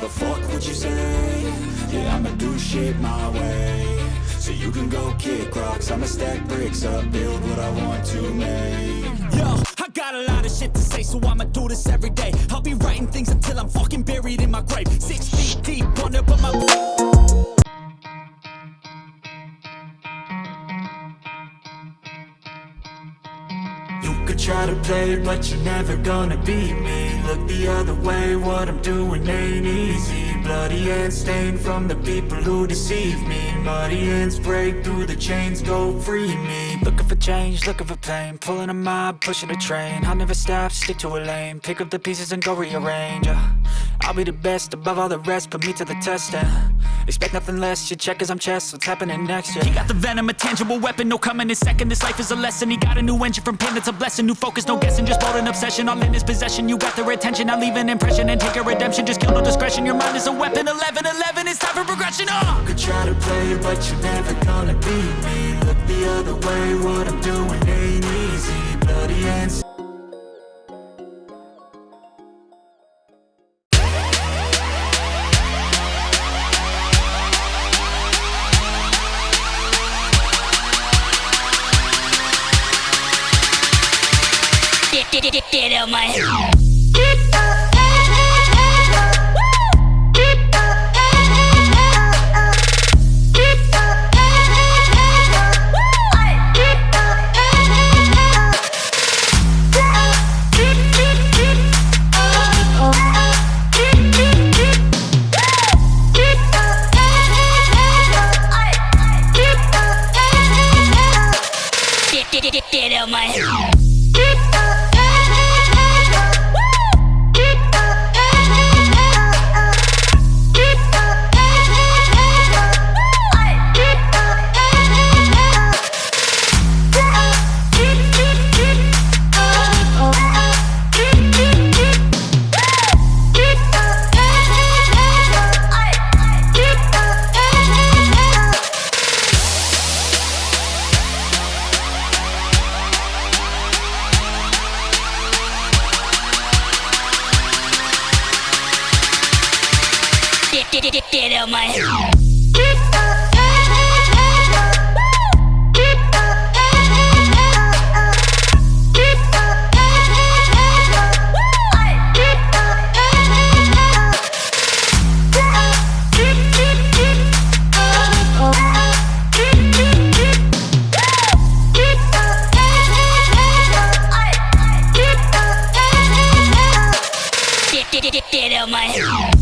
a fuck what you say. Yeah, I'ma do shit my way. So you can go kick rocks, I'ma stack bricks up, build what I want to make. Yo, I got a lot of shit to say, so I'ma do this every day. I'll be writing things until I'm fucking buried in my grave. 6 feet deep under, but my... You could try to play, but you're never gonna beat me. Look the other way, what I'm doing ain't easy. Bloody hands stained from the people who deceive me. Muddy hands break through the chains, go free me. Looking for change, looking for pain. Pulling a mob, pushing a train. I'll never stop, stick to a lane. Pick up the pieces and go rearrange. I'll be the best above all the rest, put me to the test and expect nothing less, your check as I'm chess. What's happening next, yeah. He got the venom, a tangible weapon, no coming in second. This life is a lesson, he got a new engine. From pain, it's a blessing, new focus, no guessing. Just bold an obsession, all in his possession. You got their attention, I'll leave an impression and take a redemption. Just kill no discretion, your mind is a weapon. 11-11, it's time for progression, You could try to play, but you're never gonna beat me. Look the other way, what I'm doing ain't easy. Bloody hands. Get out my head. Get out my head. Get out my head. Get out my head.